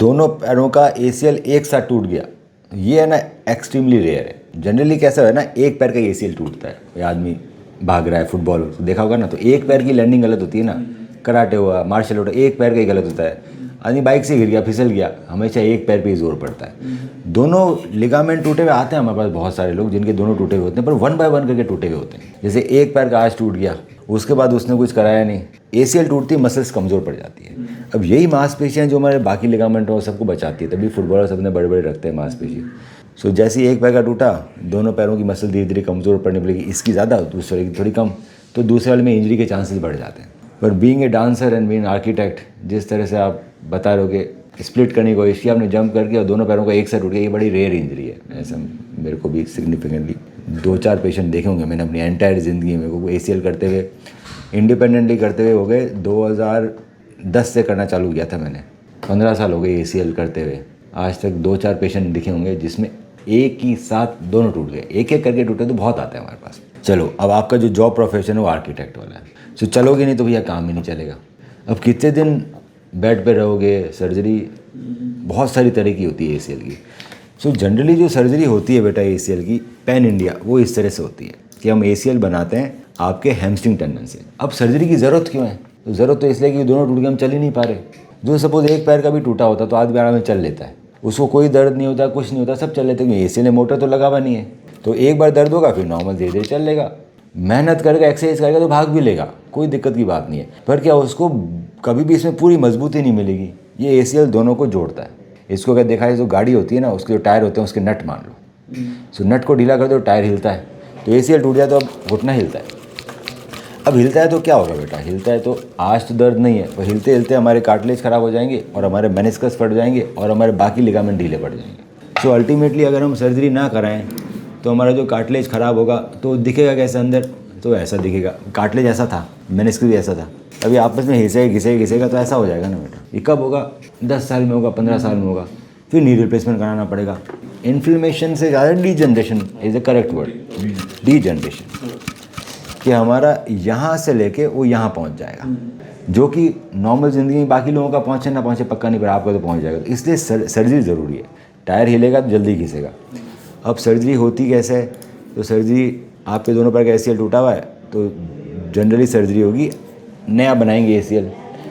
दोनों पैरों का ACL एक साथ टूट गया, ये है ना एक्सट्रीमली रेयर है। जनरली कैसा है ना, एक पैर का ACL टूटता है, कोई आदमी भाग रहा है फुटबॉल देखा होगा ना, तो एक पैर की लैंडिंग गलत होती है ना, कराटे हुआ मार्शल आर्ट एक पैर का ही गलत होता है। आदमी बाइक से गिर गया फिसल गया, हमेशा एक पैर पे ही जोर पड़ता है। दोनों लिगामेंट टूटे हुए आते हैं हमारे पास बहुत सारे लोग जिनके दोनों टूटे हुए होते हैं, पर 1 बाय 1 करके टूटे हुए होते हैं। जैसे एक पैर का आज टूट गया, उसके बाद उसने कुछ कराया नहीं, ACL टूटती, मसल्स कमज़ोर पड़ जाती है। अब यही मांसपेशियाँ जो हमारे बाकी लिगामेंट और सबको बचाती है, तभी फुटबॉलर सबने बड़े बड़े रखते हैं मांसपेशी। सो जैसे ही एक पैर का टूटा, दोनों पैरों की मसल धीरे धीरे कमज़ोर पड़ने लगी, इसकी ज़्यादा दूसरे की थोड़ी कम, तो दूसरे वाले में इंजरी के चांसेस बढ़ जाते हैं। पर being a dancer and being architect, जिस तरह से आप बता रहे हो कि स्प्लिट करने की कोशिश की आपने, जंप करके और दोनों पैरों का एक साथ टूट गया, ये बड़ी रेयर इंजरी है। ऐसा मेरे को भी सिग्निफिकेंटली 2-4 पेशेंट देखे होंगे मैंने अपनी एंटायर ज़िंदगी में। वो ACL करते हुए इंडिपेंडेंटली करते हुए हो गए 2010 से करना चालू किया था मैंने, 15 साल हो गए ACL करते हुए। आज तक 2-4 पेशेंट दिखे होंगे जिसमें एक ही साथ दोनों टूट गए, एक एक करके टूटे तो बहुत आता है हमारे पास। चलो, अब आपका जो जॉब प्रोफेशन है वो आर्किटेक्ट वाला है, सो चलोगे नहीं तो भैया काम ही नहीं चलेगा। अब कितने दिन बेड पे रहोगे, सर्जरी बहुत सारी तरह की होती है ACL की। सो जनरली जो सर्जरी होती है बेटा ACL की पैन इंडिया, वो इस तरह से होती है कि हम ACL बनाते हैं आपके हैमस्ट्रिंग टेंडन से। अब सर्जरी की ज़रूरत क्यों है? तो ज़रूरत तो इसलिए कि दोनों टूट के हम चल ही नहीं पा रहे। जो सपोज एक पैर का भी टूटा होता तो आदमी आराम में चल लेता है, उसको कोई दर्द नहीं होता, कुछ नहीं होता, सब चल लेते हैं। ACL में मोटर तो लगा हुआ नहीं है, तो एक बार दर्द होगा फिर नॉर्मल धीरे धीरे चल लेगा, मेहनत करेगा, एक्सरसाइज करेगा तो भाग भी लेगा, कोई दिक्कत की बात नहीं है। पर क्या उसको कभी भी इसमें पूरी मजबूती नहीं मिलेगी। ये ACL दोनों को जोड़ता है। इसको अगर देखा है, जो गाड़ी होती है ना, उसके जो टायर होते हैं उसके नट मान लो, सो नट को ढीला कर दो टायर हिलता है, तो ACL टूट जाए तो अब घुटना हिलता है। अब हिलता है तो क्या होगा बेटा, हिलता है तो आज तो दर्द नहीं है, पर हिलते हिलते हमारे कार्टिलेज ख़राब हो जाएंगे और हमारे मेनिस्कस फट जाएंगे और हमारे बाकी लिगामेंट ढीले पड़ जाएंगे। सो अल्टीमेटली अगर हम सर्जरी ना कराएं तो हमारा जो कार्टिलेज ख़राब होगा तो दिखेगा कैसे अंदर, तो ऐसा दिखेगा। कार्टिलेज ऐसा था, मेनिस्कस भी ऐसा था, अभी आपस में घिसेगा तो ऐसा हो जाएगा ना बेटा। ये कब होगा? 10 साल में होगा, 15 साल में होगा, फिर नी रिप्लेसमेंट कराना पड़ेगा। इन्फ्लेमेशन से ज़्यादा degeneration is the correct word, degeneration, कि हमारा यहाँ से लेके वो यहाँ पहुँच जाएगा, जो कि नॉर्मल ज़िंदगी में बाकी लोगों का पहुँचे ना पहुँचे पक्का नहीं, पर आपका तो पहुँच जाएगा। तो इसलिए सर्जरी ज़रूरी है। टायर हिलेगा तो जल्दी घिसेगा। अब सर्जरी होती कैसे है? तो सर्जरी, आपके दोनों पैर का ACL टूटा हुआ है तो जनरली सर्जरी होगी, नया बनाएंगे ACL।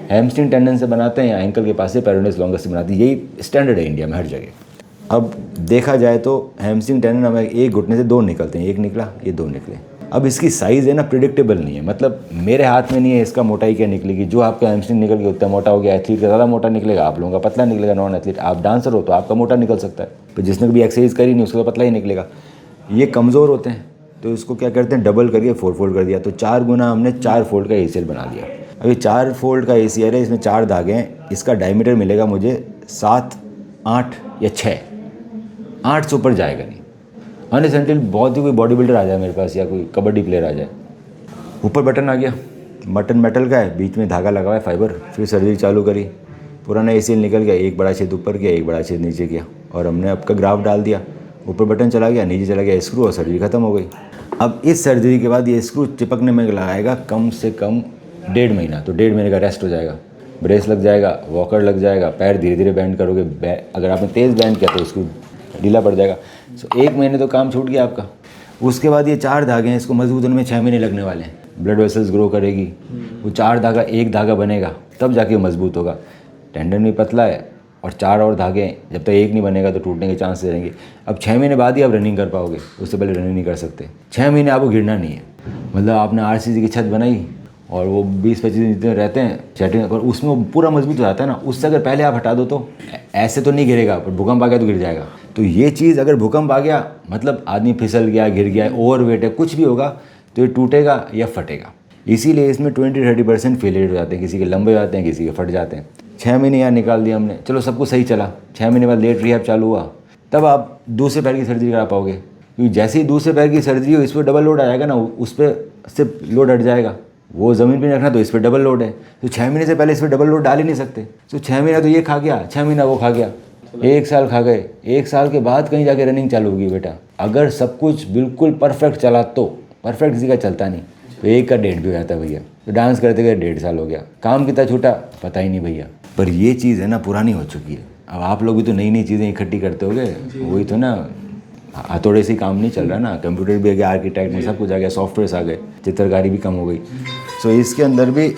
हैमस्ट्रिंग टेंडन से बनाते हैं या एंकल के पास से पेरोनेस लॉन्गस से बनाते हैं, यही स्टैंडर्ड है इंडिया में हर जगह। अब देखा जाए तो हैमस्ट्रिंग टेंडन हमें एक घुटने से 2 निकलते हैं, एक निकला, ये 2 निकले। अब इसकी साइज़ है ना प्रिडिक्टेबल नहीं है, मतलब मेरे हाथ में नहीं है इसका मोटाई क्या निकलेगी। जो आपका हैमस्ट्रिंग निकल के उतना मोटा हो गया, एथलीट का ज़्यादा मोटा निकलेगा, आप लोगों का पतला निकलेगा। नॉन एथलीट, आप डांसर हो तो आपका मोटा निकल सकता है, पर जिसने कभी एक्सरसाइज करी नहीं उसका तो पतला ही निकलेगा। ये कमज़ोर होते हैं तो इसको क्या करते हैं, डबल करके 4 फोल्ड कर दिया, तो 4 गुना हमने 4 फोल्ड का ACL बना दिया। अभी 4 फोल्ड का ACL है, इसमें 4 धागे हैं, इसका डायमीटर मिलेगा मुझे 7, 8 या 6, 8 से ऊपर जाएगा नहीं, अनसेंटिल। बहुत ही कोई बॉडी बिल्डर आ जाए मेरे पास या कोई कबड्डी प्लेयर आ जाए। ऊपर बटन आ गया, बटन मेटल का है, बीच में धागा लगा हुआ है फाइबर। फिर सर्जरी चालू करी, पुराना ACL निकल गया, एक बड़ा छेद ऊपर किया, एक बड़ा छेद नीचे किया, और हमने आपका ग्राफ डाल दिया। ऊपर बटन चला गया, नीचे चला गया स्क्रू, और सर्जरी खत्म हो गई। अब इस सर्जरी के बाद ये स्क्रू चिपकने में लगाएगा कम से कम 1.5 महीना, तो 1.5 महीने का रेस्ट हो जाएगा। ब्रेस लग जाएगा, वॉकर लग जाएगा, पैर धीरे धीरे बैंड करोगे, अगर आपने तेज़ बैंड किया तो स्क्रू ढीला पड़ जाएगा। सो 1 महीने तो काम छूट गया आपका। उसके बाद ये 4 धागे हैं, इसको मजबूत होने में 6 महीने लगने वाले हैं। ब्लड वेसल्स ग्रो करेगी, वो 4 धागा, एक धागा बनेगा तब जाके वो मजबूत होगा। टेंडन भी पतला है और 4 और धागे हैं, जब तक एक नहीं बनेगा तो टूटने के चांस रहेंगे। अब 6 महीने बाद ही आप रनिंग कर पाओगे, उससे पहले रनिंग नहीं कर सकते। 6 महीने आपको गिरना नहीं है, मतलब आपने RCC की छत बनाई और वो 20-25 दिन जितने रहते हैं सेटिंग, और उसमें वो पूरा मजबूत हो जाता है ना, उससे अगर पहले आप हटा दो तो ऐसे तो नहीं गिरेगा, पर भूकंप आ गया तो गिर जाएगा। तो ये चीज़, अगर भूकंप आ गया मतलब आदमी फिसल गया, गिर गया, ओवरवेट है, कुछ भी होगा तो ये टूटेगा या फटेगा। इसीलिए इसमें 20-30% फेलियर हो जाते हैं, किसी के लंबे जाते हैं, किसी के फट जाते हैं। 6 महीने यहाँ निकाल दिया हमने, चलो सब कुछ सही चला। 6 महीने बाद लेट रिहैब चालू हुआ, तब आप दूसरे पैर की सर्जरी करा पाओगे, क्योंकि जैसे ही दूसरे पैर की सर्जरी हो इस पर डबल लोड आ जाएगा ना, उस पर से लोड हट जाएगा। वो ज़मीन पे नहीं रखना तो इस पर डबल लोड है, तो 6 महीने से पहले इस पर डबल लोड डाल ही नहीं सकते। तो 6 महीना तो ये खा गया, 6 महीना वो खा गया, 1 साल खा गए। 1 साल के बाद कहीं जाके रनिंग चालू होगी बेटा। अगर सब कुछ बिल्कुल परफेक्ट चला तो, परफेक्ट किसी का चलता नहीं, तो 1 का 1.5 भी हो जाता है भैया। तो डांस करते करते 1.5 साल हो गया, काम कितना छूटा पता ही नहीं भैया। पर ये चीज़ है ना पुरानी हो चुकी है। अब आप लोग भी तो नई नई चीज़ें इकट्ठी करते होगे, वही तो ना, हथौड़े से ही काम नहीं चल रहा ना, कंप्यूटर भी आ गया, आर्किटेक्ट में सब कुछ आ गया, सॉफ्टवेयर आ गए, चित्रकारी भी कम हो गई। सो इसके अंदर भी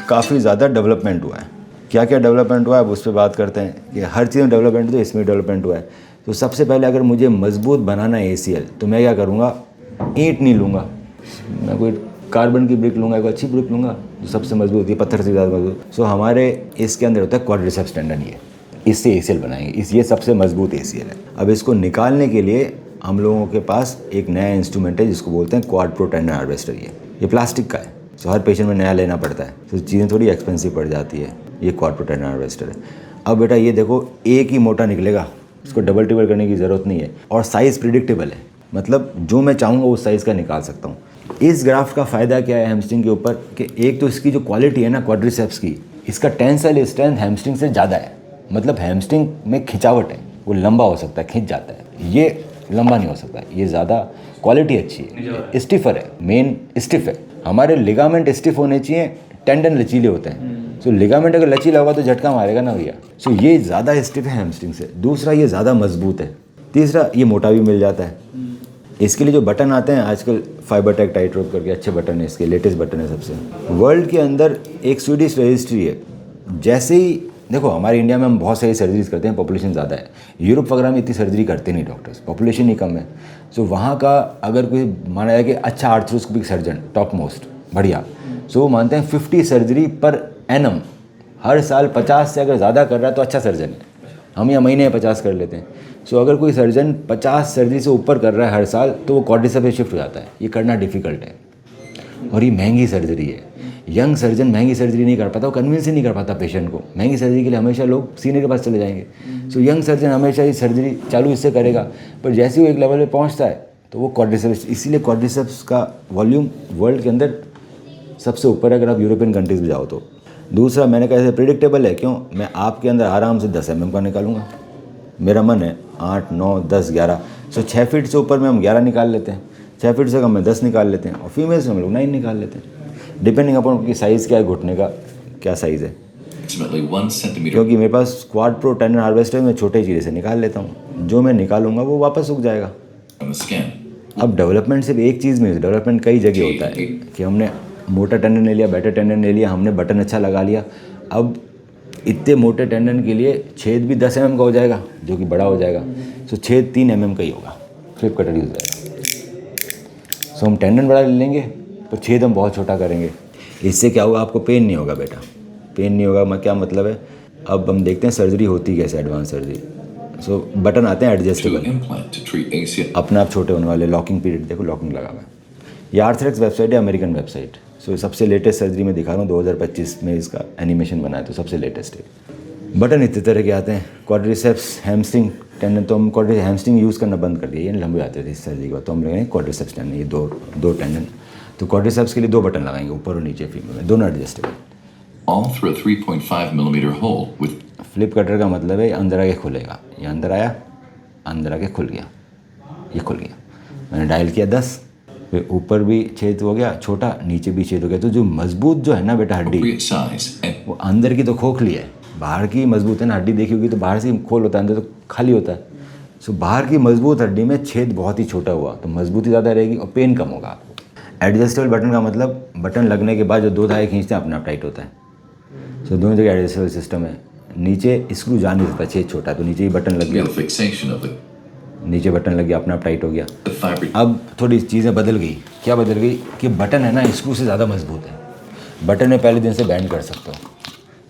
काफ़ी ज़्यादा डेवलपमेंट हुआ है। क्या क्या डेवलपमेंट हुआ है अब उस पर बात करते हैं कि हर चीज़ में डेवलपमेंट तो इसमें डेवलपमेंट हुआ है। तो सबसे पहले अगर मुझे मजबूत बनाना है ACL तो मैं क्या करूँगा, ईंट नहीं लूँगा, मैं कोई कार्बन की ब्रिक लूँगा, कोई अच्छी ब्रिक लूँगा जो सबसे मजबूत है, पत्थर से ज़्यादा मजबूत। सो हमारे इसके अंदर होता है क्वाड्रिसेप्स टेंडन, ये इससे ACL बनाएंगे, ये सबसे मजबूत ACL है। अब इसको निकालने के लिए हम लोगों के पास एक नया इंस्ट्रूमेंट है जिसको बोलते हैं क्वाड प्रो टेंडन हार्वेस्टर। ये प्लास्टिक का है, तो हर पेशेंट में नया लेना पड़ता है, तो चीज़ें थोड़ी एक्सपेंसिव पड़ जाती है। ये क्वाड प्रो टेंडन हार्वेस्टर है। अब बेटा ये देखो, एक ही मोटा निकलेगा, इसको डबल टिबल करने की ज़रूरत नहीं है, और साइज़ प्रिडिक्टेबल है, मतलब जो मैं चाहूँगा उस साइज़ का निकाल सकता हूँ। इस ग्राफ का फ़ायदा क्या है हैमस्ट्रिंग के ऊपर कि एक तो इसकी जो क्वालिटी है ना क्वाड्रिसेप्स की, इसका टेंसाइल स्ट्रेंथ हैमस्ट्रिंग से ज़्यादा है, मतलब हैमस्ट्रिंग में खिंचावट है, वो लंबा हो सकता है, खिंच जाता है, ये लंबा नहीं हो सकता, ये ज़्यादा क्वालिटी अच्छी है, स्टिफर है, मेन स्टिफ है। हमारे लिगामेंट स्टिफ होने चाहिए, टेंडन लचीले होते हैं। सो लिगामेंट अगर लचीला होगा तो झटका मारेगा ना भैया। सो ये ज़्यादा स्टिफ है हैमस्ट्रिंग से। दूसरा ये ज़्यादा मजबूत है। तीसरा ये मोटा भी मिल जाता है। इसके लिए जो बटन आते हैं आजकल, फाइबरटेक टाइटरोप करके अच्छे बटन है, इसके लेटेस्ट बटन है सबसे। वर्ल्ड के अंदर एक स्वीडिश रजिस्ट्री है, जैसे ही देखो हमारे इंडिया में हम बहुत सारी सर्जरीज करते हैं, पॉपुलेशन ज़्यादा है, यूरोप वगैरह में इतनी सर्जरी करते नहीं डॉक्टर्स, पॉपुलेशन ही कम है। सो वहाँ का अगर कोई माना जाए कि अच्छा आर्थ्रोस्कोपिक सर्जन टॉप मोस्ट बढ़िया, सो वो मानते हैं 50 सर्जरी पर एनम, हर साल 50 से अगर ज़्यादा कर रहा है तो अच्छा सर्जन है। हम यहाँ महीने में 50 कर लेते हैं। सो अगर कोई सर्जन 50 सर्जरी से ऊपर कर रहा है हर साल तो वो क्वाड्रिसेप्स पे शिफ्ट हो जाता है। ये करना डिफ़िकल्ट है और ये महंगी सर्जरी है। यंग सर्जन महंगी सर्जरी नहीं कर पाता, वो कन्विंस ही नहीं कर पाता पेशेंट को। महंगी सर्जरी के लिए हमेशा लोग सीनियर के पास चले जाएंगे। सो यंग सर्जन हमेशा ये सर्जरी चालू इससे करेगा, पर जैसे ही वो एक लेवल पे पहुंचता है तो वो क्वाड्रिसेप्स, इसीलिए क्वाड्रिसेप्स का वॉल्यूम वर्ल्ड के अंदर सबसे ऊपर है अगर आप यूरोपियन कंट्रीज़ में जाओ तो। दूसरा मैंने कहा ऐसे प्रिडिक्टेबल है, क्यों, मैं आपके अंदर आराम से 10 mm का निकालूंगा, मेरा मन है 8, 9, 10, 11। सो 6 फीट से ऊपर में हम 11 निकाल लेते हैं, 6 फीट से कम में 10 निकाल लेते हैं, और फीमेल्स में हम लोग 9 निकाल लेते हैं, डिपेंडिंग अपॉन उनकी साइज़ क्या है, घुटने का क्या साइज़ है। क्योंकि मेरे पास क्वाड प्रो टेंडन हार्वेस्टर में छोटे चीरे से निकाल लेता हूँ, जो मैं निकालूंगा वो वापस सूख जाएगा। अब डेवलपमेंट सिर्फ एक चीज़ में, डेवलपमेंट कई जगह होता है कि हमने मोटा टेंडन ले लिया, बेटर टेंडन ले लिया, हमने बटन अच्छा लगा लिया, अब इतने मोटे टेंडन के लिए छेद भी 10 mm का हो जाएगा जो कि बड़ा हो जाएगा। सो छेद 3 mm का ही होगा, फ्लिप कटर यूज़ होगा। सो हम टेंडन बड़ा ले लेंगे तो छेद हम बहुत छोटा करेंगे। इससे क्या होगा, आपको पेन नहीं होगा बेटा, पेन नहीं होगा। क्या मतलब है, अब हम देखते हैं सर्जरी होती कैसे, एडवांस सर्जरी। सो बटन आते हैं एडजस्टेबल, अपने आप छोटे होने वाले, लॉकिंग पीरियड देखो, लॉकिंग लगा हुआ है। ये आर्थरेक्स वेबसाइट है, अमेरिकन वेबसाइट। सो सबसे लेटेस्ट सर्जरी में दिखा रहा हूँ, 2025 में इसका एनिमेशन बना है, तो सबसे लेटेस्ट है। बटन इतने तरह के आते हैं, क्वाड्रिसेप्स, हैमस्ट्रिंग टेंडन, तो हम हैमस्ट्रिंग यूज़ करना बंद कर दिया, ये लंबे आते थे इस सर्जरी के बाद, तो हम लगाएंगे क्वाड्रिसेप्स टेंडन, ये दो टेंडन। तो क्वाड्रिसेप्स के लिए 2 बटन लगाएंगे, ऊपर और नीचे, फीमेल में, दोनों adjustable. All through a 3.5 millimeter hole with flip cutter का मतलब है अंदर आके खुलेगा, ये अंदर आया, अंदर आके खुल गया, ये खुल गया। मैंने डायल किया 10, फिर ऊपर भी छेद हो गया छोटा, नीचे भी छेद हो गया। तो जो मजबूत जो है ना बेटा हड्डी, appropriate size and वो अंदर की तो खोखली है, बाहर की मजबूत है ना। हड्डी देखी होगी तो बाहर से खोल होता है, अंदर तो खाली होता है। सो बाहर की मजबूत हड्डी में छेद बहुत ही छोटा हुआ तो मजबूती ज़्यादा रहेगी और पेन कम होगा आपको। एडजस्टेबल बटन का मतलब बटन लगने के बाद जो 2 धागे खींचते हैं अपने आप टाइट होता है। सो दोनों जगह एडजस्टेबल सिस्टम है। नीचे स्क्रू जा नहीं सकता, छेद छोटा, तो नीचे ही बटन लग गया, real fixation of the नीचे बटन लग गया, अपने आप टाइट हो गया। fabric. अब थोड़ी चीज़ें बदल गई। क्या बदल गई कि बटन है ना स्क्रू से ज़्यादा मजबूत है। बटन में पहले दिन से बैंड कर सकते हो।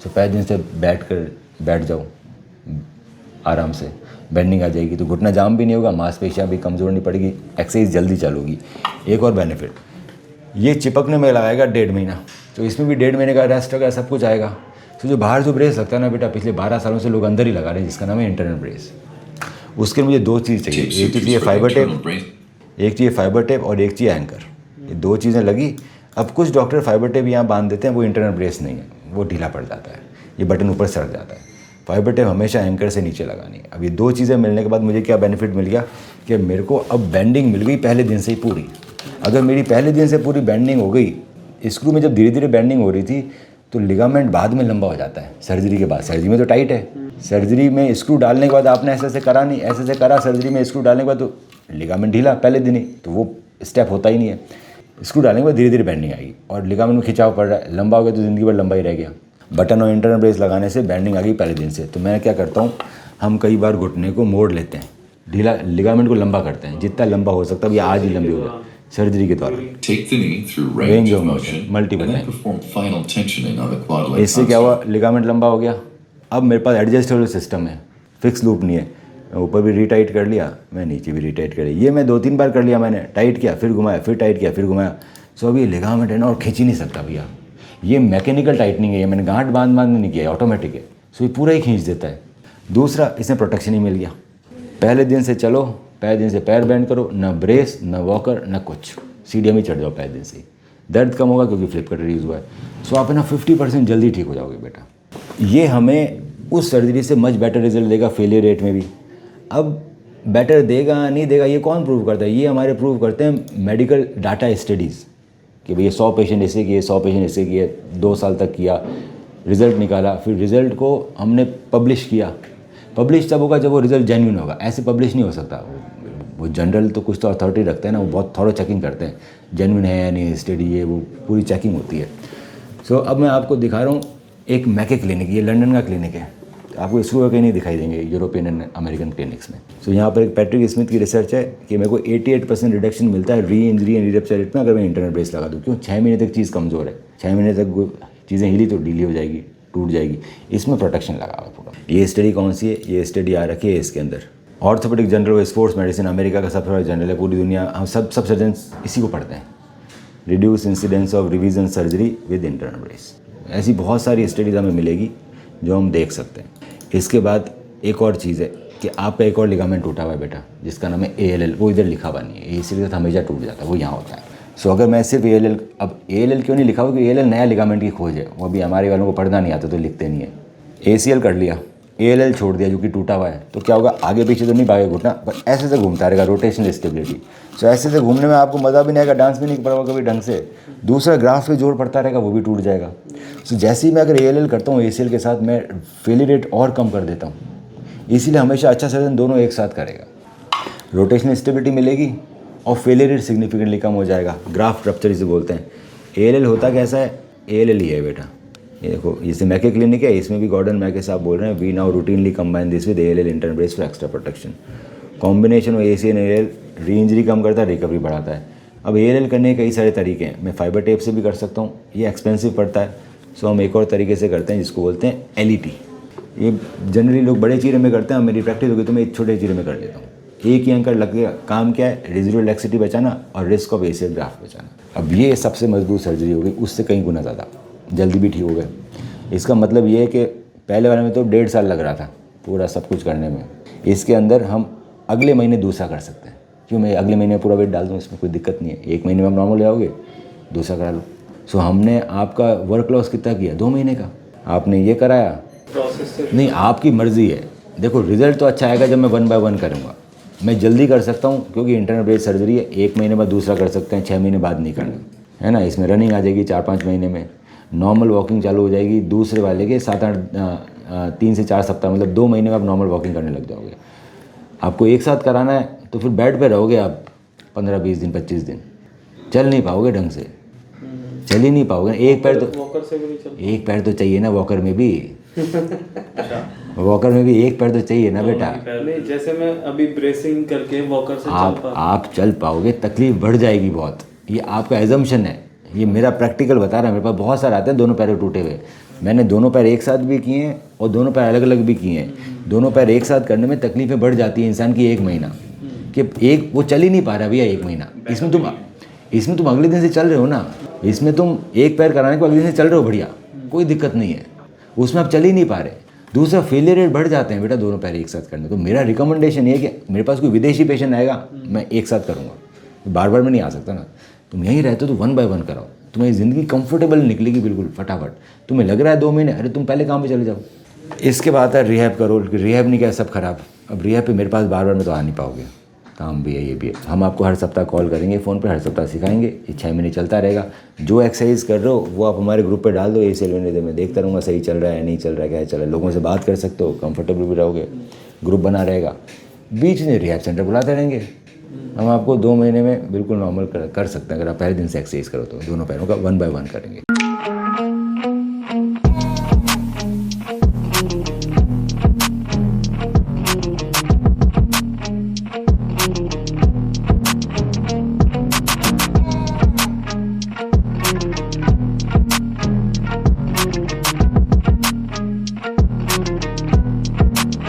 सो पहले दिन से बैठ जाओ आराम से, बेंडिंग आ जाएगी तो घुटना जाम भी नहीं होगा, मांसपेशियाँ भी कमज़ोर नहीं पड़ेगी, एक्सरसाइज जल्दी चालूगी। एक और बेनिफिट, ये चिपकने में लगाएगा 1.5 महीना, तो इसमें भी 1.5 महीने का रेस्ट वगैरह सब कुछ आएगा। तो जो बाहर जो ब्रेस लगता है ना बेटा, पिछले 12 सालों से लोग अंदर ही लगा रहे हैं, जिसका नाम है इंटरनल ब्रेस। उसके मुझे 2 चीज़ चाहिए, एक तो चाहिए फाइबर टेप और एक चाहिए एंकर। ये 2 चीज़ें लगी। अब कुछ डॉक्टर फाइबर टेप यहाँ बांध देते हैं, वो इंटरनल ब्रेस नहीं है, वो ढीला पड़ जाता है, ये बटन ऊपर सड़ जाता है। फाइबर टेप हमेशा एंकर से नीचे लगानी है। अब ये 2 चीज़ें मिलने के बाद मुझे क्या बेनिफिट मिल गया कि मेरे को अब बेंडिंग मिल गई पहले दिन से ही पूरी। अगर मेरी पहले दिन से पूरी बेंडिंग हो गई, स्क्रू में जब धीरे धीरे बेंडिंग हो रही थी तो लिगामेंट बाद में लंबा हो जाता है सर्जरी के बाद। सर्जरी में तो टाइट है, सर्जरी में स्क्रू डालने के बाद आपने ऐसे करा नहीं, ऐसे करा, सर्जरी में स्क्रू डालने के बाद तो लिगामेंट ढीला पहले दिन ही, तो वो स्टेप होता ही नहीं है। स्क्रू डालने के बाद धीरे धीरे बेंडिंग आएगी और लिगामेंट में खिंचाव पड़ रहा है, लंबा हो गया तो ज़िंदगी भर लंबा ही रह गया। बटन और इंटरनल ब्रेस लगाने से बेंडिंग आ गई पहले दिन से। तो मैं क्या करता हूँ, हम कई बार घुटने को मोड़ लेते हैं, ढीला लिगामेंट को लंबा करते हैं, जितना लंबा हो सकता है, या आज ही लंबी हो जाए सर्जरी के दौरान। Take the knee through range of motion multiple and then times. perform final tensioning on the quad leg इससे क्या हुआ, construct. लिगामेंट लंबा हो गया। अब मेरे पास एडजस्टेबल सिस्टम है, फिक्स लूप नहीं है। मैं ऊपर भी रीटाइट कर लिया, मैं नीचे भी रीटाइट कर लिया। ये मैं 2-3 बार कर लिया मैंने, टाइट किया फिर घुमाया, फिर टाइट किया फिर घुमाया। सो अभी लिगामेंट है ना और खींच ही नहीं सकता भैया। ये मैकेनिकल टाइटनिंग है, ये मैंने गांठ बांध नहीं किया, ऑटोमेटिक है। सो ये पूरा ही खींच देता है। दूसरा, इसमें प्रोटेक्शन ही मिल गया। पहले दिन से चलो, पहले दिन से पैर बेंड करो, न ब्रेस न वॉकर न कुछ, सीढ़ियाँ में चढ़ जाओ पहले दिन से ही। दर्द कम होगा क्योंकि फ्लिप कटर यूज़ हुआ है। सो आप है ना 50% जल्दी ठीक हो जाओगे बेटा। ये हमें उस सर्जरी से मच बेटर रिजल्ट देगा फेलियर रेट में भी। अब बेटर देगा नहीं देगा ये कौन प्रूव करता है, ये हमारे प्रूव करते हैं मेडिकल डाटा स्टडीज़ कि भैया 100 पेशेंट ऐसे किए, 100 पेशेंट ऐसे किए, 2 साल तक किया, रिज़ल्ट निकाला, फिर रिज़ल्ट को हमने पब्लिश किया। पब्लिश तब होगा जब वो रिज़ल्ट जेन्युइन होगा, ऐसे पब्लिश नहीं हो सकता। वो जनरल तो कुछ तो अथॉरिटी रखते हैं ना, वो बहुत थोड़ा चेकिंग करते हैं, जेन्युइन है या नहीं स्टडी, ये वो पूरी चेकिंग होती है। सो अब मैं आपको दिखा रहा हूँ एक मैके क्लिनिक, ये लंदन का क्लिनिक है, आपको इसको कहीं नहीं दिखाई देंगे यूरोपियन एंड अमेरिकन क्लिनिक्स में। सो यहाँ पर एक पैट्रिक स्मिथ की रिसर्च है कि मेरे को 88% रिडक्शन मिलता है री इंजरी एंड रीरप्चर रेट में अगर मैं इंटरनल ब्रेस लगा दूँ। क्यों, 6 महीने तक चीज़ कमज़ोर है, 6 महीने तक चीज़ें हिली तो ढीली हो जाएगी, टूट जाएगी। इसमें प्रोटेक्शन लगा हुआ पूरा। ये स्टडी कौन सी है, ये स्टडी आ रखी है इसके अंदर, orthopaedic journal of sports medicine, America का सबसे बड़ा जर्नल है, पूरी दुनिया हम सब सर्जन इसी को पढ़ते हैं। Reduce incidence of revision surgery with internal brace. ऐसी बहुत सारी स्टडीज़ हमें मिलेगी जो हम देख सकते हैं। इसके बाद एक और चीज़ है कि आपका एक और लिगामेंट टूटा हुआ है बेटा, जिसका नाम है ALL, वो इधर लिखा हुआ नहीं है, इसीलिए तो हमेशा टूट जाता है, वो यहाँ होता है। सो अगर मैं सिर्फ ALL, अब ALL क्यों नहीं लिखा हुआ, क्योंकि ALL नया लिगामेंट की खोज है, वो अभी हमारे वालों को पढ़ना नहीं आता तो लिखते नहीं है। ACL कर लिया, ALL छोड़ दिया जो कि टूटा हुआ है, तो क्या होगा, आगे पीछे तो नहीं भागेगा घुटना, पर ऐसे से घूमता रहेगा, रोटेशनल स्टेबिलिटी। सो ऐसे से घूमने में आपको मज़ा भी नहीं आएगा, डांस भी नहीं पड़ेगा कभी ढंग से। दूसरा, ग्राफ पे जोर पड़ता रहेगा, वो भी टूट जाएगा। सो जैसे ही मैं अगर ALL करता हूँ ACL के साथ, मैं फेलियर रेट और कम कर देता हूँ। इसीलिए हमेशा अच्छा सर्जन दोनों एक साथ करेगा, रोटेशनल स्टेबिलिटी मिलेगी और फेलियर रेट सिग्निफिकेंटली कम हो जाएगा। ग्राफ रप्चर इसे बोलते हैं। ALL होता कैसा है, ALL ही है बेटा, ये देखो, जैसे मैके क्लिनिक है, इसमें भी गॉर्डन मैके साहब बोल रहे हैं, we now routinely combine this with ALL internal brace for extra protection. Combination of ACL and ALL reinjury कम करता है, रिकवरी बढ़ाता है। अब ALL करने के कई सारे तरीके हैं, मैं फाइबर टेप से भी कर सकता हूँ, ये एक्सपेंसिव पड़ता है। सो हम एक और तरीके से करते हैं जिसको बोलते हैं LET। ये जनरली लोग बड़े चीरे में करते हैं, मेरी प्रैक्टिस होगी तो मैं एक छोटे चीरे में कर लेता हूँ। एक ही अंकर लग गया, काम क्या है, रेजिडुअल लैक्सिटी बचाना और रिस्क ऑफ ACL ग्राफ्ट बचाना। अब ये सबसे मजबूत सर्जरी होगी, उससे कहीं गुना ज़्यादा, जल्दी भी ठीक हो गए। इसका मतलब ये है कि पहले वाले में तो 1.5 साल लग रहा था पूरा सब कुछ करने में, इसके अंदर हम अगले महीने दूसरा कर सकते हैं। क्यों, मैं अगले महीने पूरा वेट डाल दूँ, इसमें कोई दिक्कत नहीं है। 1 महीने में आप नॉर्मल हो जाओगे, दूसरा करा लो। सो हमने आपका वर्क लॉस कितना किया, 2 महीने का आपने ये कराया। नहीं, आपकी मर्ज़ी है। देखो, रिजल्ट तो अच्छा आएगा जब मैं 1 बाय 1 करूँगा। मैं जल्दी कर सकता हूँ क्योंकि इंटरनल ब्रेस सर्जरी है, 1 महीने बाद दूसरा कर सकते हैं, 6 महीने बाद नहीं करना है ना। इसमें रनिंग आ जाएगी 4-5 महीने में, नॉर्मल वॉकिंग चालू हो जाएगी दूसरे वाले के 3 से 4 सप्ताह, मतलब 2 महीने में आप नॉर्मल वॉकिंग करने लग जाओगे। आपको एक साथ कराना है तो फिर बेड पे रहोगे आप 15-20 दिन 25 दिन, चल नहीं पाओगे ढंग से, चल ही नहीं पाओगे। एक पैर तो चाहिए ना वॉकर में भी वॉकर में भी एक पैर तो चाहिए ना बेटा। नहीं, जैसे मैं अभी ब्रेसिंग करके वॉकर से आप चल पाओगे, तकलीफ बढ़ जाएगी बहुत। ये आपका एजम्पशन है, ये मेरा प्रैक्टिकल बता रहा है। मेरे पास बहुत सारे आते हैं दोनों पैर टूटे हुए, मैंने दोनों पैर एक साथ भी किए हैं और दोनों पैर अलग अलग भी किए हैं। दोनों पैर एक साथ करने में तकलीफें बढ़ जाती है इंसान की 1 महीना, कि एक वो चल ही नहीं पा रहा भैया 1 महीना। इसमें तुम अगले दिन से चल रहे हो ना, इसमें तुम एक पैर कराने के अगले दिन से चल रहे हो बढ़िया, कोई दिक्कत नहीं है, उसमें आप चल ही नहीं पा रहे। दूसरा, फेलियर रेट बढ़ जाते हैं बेटा दोनों पैर एक साथ करने। तो मेरा रिकमेंडेशन ये है कि मेरे पास कोई विदेशी पेशेंट आएगा, मैं एक साथ करूँगा, बार बार मैं नहीं आ सकता ना। तुम यहीं रहते हो तो 1 बाय 1 कराओ, तुम्हारी ज़िंदगी कंफर्टेबल निकलेगी बिल्कुल फटाफट। तुम्हें लग रहा है 2 महीने, अरे तुम पहले काम पे चले जाओ। इसके बाद है रिहैब करो, रिहैब नहीं क्या सब खराब। अब रिहैब पे मेरे पास बार बार में तो आ नहीं पाओगे, काम भी है, ये भी है। हम आपको हर सप्ताह कॉल करेंगे फ़ोन पे, हर सप्ताह सिखाएंगे। ये 6 महीने चलता रहेगा। जो एक्सरसाइज कर रहे हो वो आप हमारे ग्रुप पे डाल दो, ACL वेनेदे में देखता रहूँगा सही चल रहा है नहीं चल रहा है, क्या चल रहा है। लोगों से बात कर सकते हो, कंफर्टेबल भी रहोगे, ग्रुप बना रहेगा। बीच में रिहैब सेंटर बुलाते रहेंगे, हम आपको 2 महीने में बिल्कुल नॉर्मल कर सकते हैं। अगर आप पहले दिन से एक्सरसाइज करो तो दोनों पैरों का 1 by 1 करेंगे।